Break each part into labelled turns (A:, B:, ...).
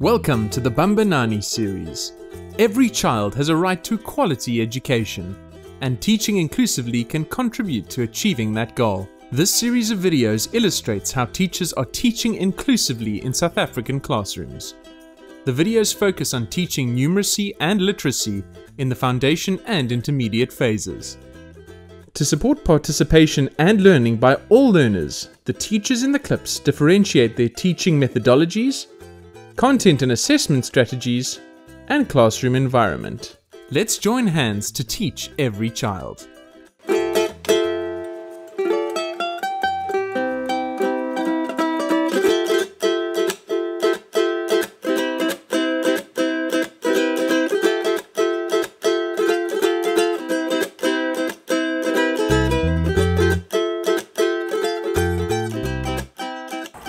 A: Welcome to the Bambanani series. Every child has a right to quality education, and teaching inclusively can contribute to achieving that goal. This series of videos illustrates how teachers are teaching inclusively in South African classrooms. The videos focus on teaching numeracy and literacy in the foundation and intermediate phases. To support participation and learning by all learners, the teachers in the clips differentiate their teaching methodologies, content and assessment strategies, and classroom environment. Let's join hands to teach every child.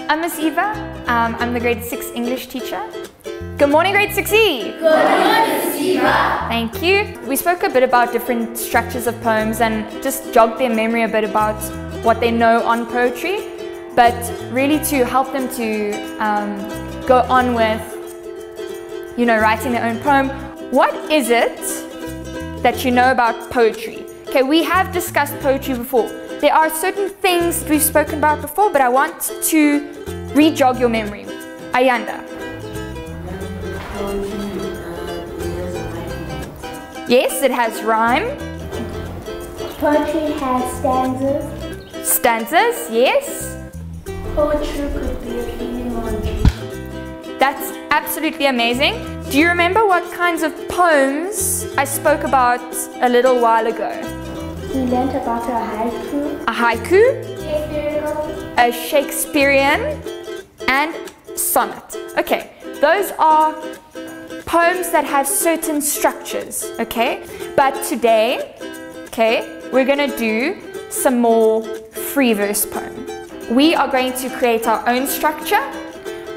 B: I'm Miss Eva. I'm the grade 6 English teacher. Good morning, grade 6E.
C: Good morning, Miss Eva.
B: Thank you. We spoke a bit about different structures of poems and just jogged their memory a bit about what they know on poetry, but really to help them to go on with, writing their own poem. What is it that you know about poetry? Okay, we have discussed poetry before. There are certain things that we've spoken about before, but I want to re-jog your memory. Ayanda. Yes, it has rhyme.
C: Poetry has stanzas.
B: Stanzas, yes.
C: Poetry could be a feeling or a dream.
B: That's absolutely amazing. Do you remember what kinds of poems I spoke about a little while ago?
C: We learned about a haiku.
B: A haiku,
C: Shakespearean.
B: a Shakespearean, and sonnet. Okay, those are poems that have certain structures, okay? But today, we're gonna do some more free verse poem. We are going to create our own structure.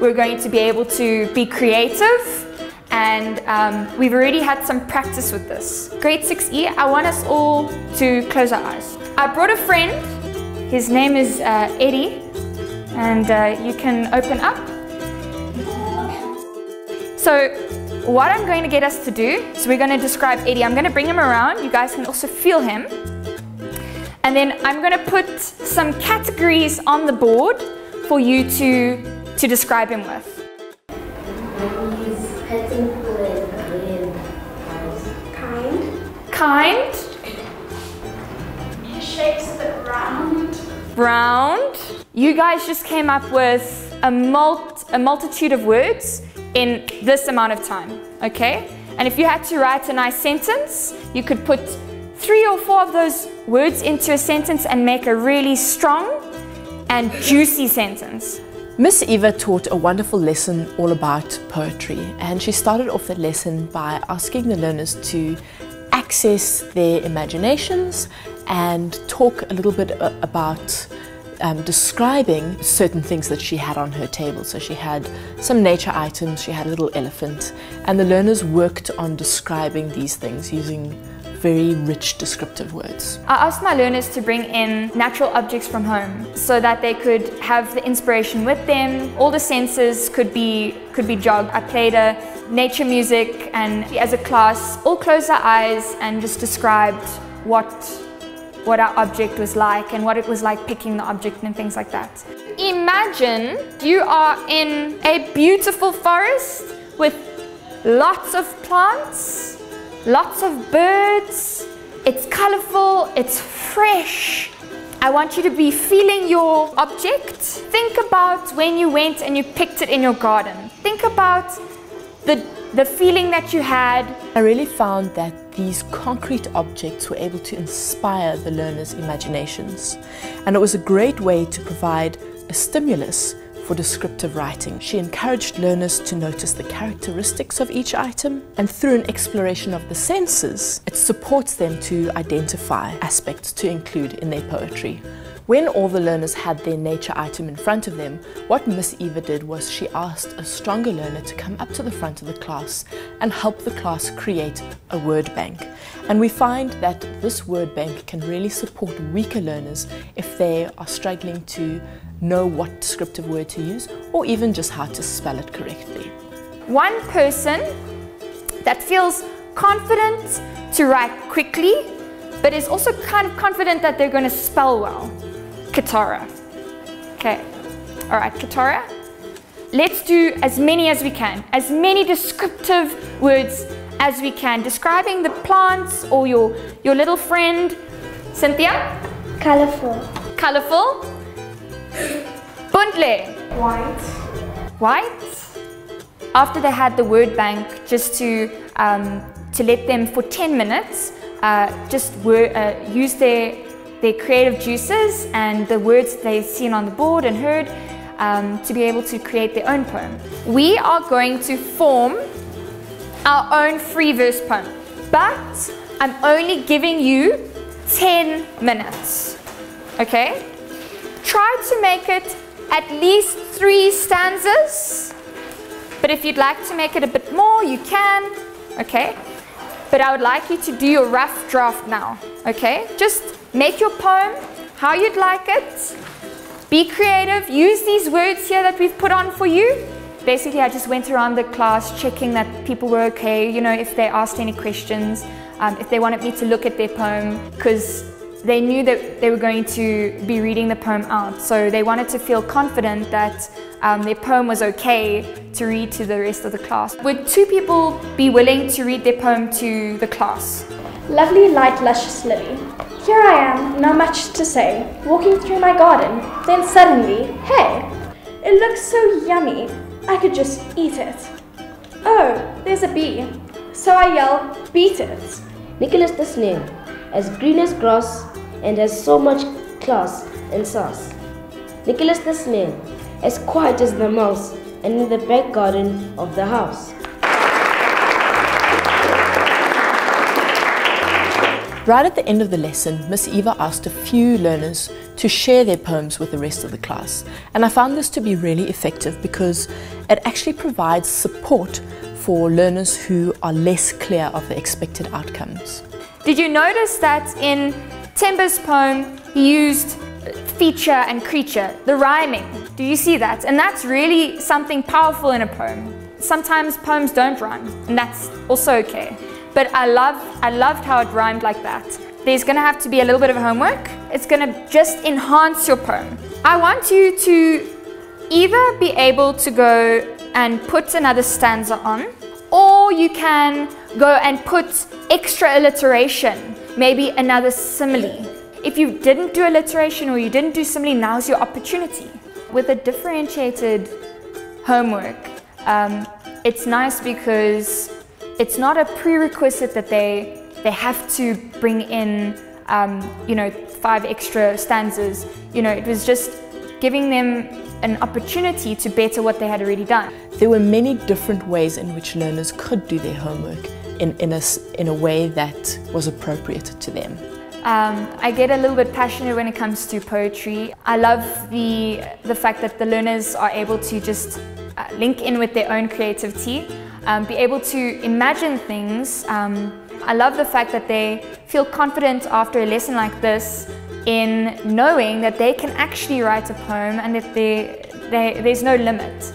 B: We're going to be able to be creative, and we've already had some practice with this. Grade 6E, I want us all to close our eyes. I brought a friend. His name is Eddie, and you can open up. So what I'm going to get us to do is we're going to describe Eddie. I'm going to bring him around. You guys can also feel him. And then I'm going to put some categories on the board for you to describe him with.
C: He's pitiful and kind.
B: Kind.
C: He shakes the ground.
B: Round. You guys just came up with a multitude of words in this amount of time, okay? And if you had to write a nice sentence, you could put 3 or 4 of those words into a sentence and make a really strong and juicy sentence.
D: Miss Eva taught a wonderful lesson all about poetry, and she started off the lesson by asking the learners to access their imaginations and talk a little bit about describing certain things that she had on her table. So she had some nature items, she had a little elephant, and the learners worked on describing these things using very rich descriptive words.
B: I asked my learners to bring in natural objects from home so that they could have the inspiration with them. All the senses could be jogged. I played a nature music, and as a class all closed our eyes and just described what our object was like and what it was like picking the object and things like that. Imagine you are in a beautiful forest with lots of plants, lots of birds. It's colorful, it's fresh. I want you to be feeling your object. Think about when you went and you picked it in your garden. Think about the feeling that you had.
D: I really found that these concrete objects were able to inspire the learners' imaginations, and it was a great way to provide a stimulus for descriptive writing. She encouraged learners to notice the characteristics of each item, and through an exploration of the senses, it supports them to identify aspects to include in their poetry. When all the learners had their nature item in front of them, what Miss Eva did was she asked a stronger learner to come up to the front of the class and help the class create a word bank. And we find that this word bank can really support weaker learners if they are struggling to know what descriptive word to use, or even just how to spell it correctly.
B: one person that feels confident to write quickly, but is also kind of confident that they're going to spell well. Katara. Okay. All right, Katara. Let's do as many as we can, as many descriptive words as we can, describing the plants or your little friend. Cynthia?
C: Colorful.
B: Colorful. Buntle.
C: White.
B: White. After they had the word bank, just to let them for 10 minutes use their creative juices and the words they've seen on the board and heard to be able to create their own poem. We are going to form our own free verse poem, but I'm only giving you 10 minutes, okay? Try to make it at least 3 stanzas, but if you'd like to make it a bit more, you can, okay? But I would like you to do your rough draft now, okay? Just make your poem how you'd like it. Be creative. Use these words here that we've put on for you. Basically, I just went around the class checking that people were okay, you know, if they asked any questions, if they wanted me to look at their poem, because they knew that they were going to be reading the poem out. So they wanted to feel confident that their poem was okay to read to the rest of the class. Would 2 people be willing to read their poem to the class?
C: Lovely, light, luscious lily. Here I am, not much to say, walking through my garden. Then suddenly, hey, it looks so yummy. I could just eat it. Oh, there's a bee. So I yell, beat it.
E: Nicholas the snail, as green as grass and has so much class and sauce. Nicholas the snail, as quiet as the mouse and in the back garden of the house.
D: Right at the end of the lesson, Miss Eva asked a few learners to share their poems with the rest of the class. And I found this to be really effective because it actually provides support for learners who are less clear of the expected outcomes.
B: Did you notice that in Temba's poem, he used feature and creature, the rhyming? Do you see that? And that's really something powerful in a poem. Sometimes poems don't rhyme, and that's also okay. But I loved how it rhymed like that. There's gonna have to be a little bit of homework. It's gonna just enhance your poem. I want you to either be able to go and put another stanza on, or you can go and put extra alliteration, maybe another simile. If you didn't do alliteration or you didn't do simile, now's your opportunity. With a differentiated homework, it's nice because it's not a prerequisite that they have to bring in, 5 extra stanzas. You know, it was just giving them an opportunity to better what they had already done.
D: There were many different ways in which learners could do their homework in a way that was appropriate to them.
B: I get a little bit passionate when it comes to poetry. I love the fact that the learners are able to just link in with their own creativity, be able to imagine things. I love the fact that they feel confident after a lesson like this in knowing that they can actually write a poem and that there's no limit.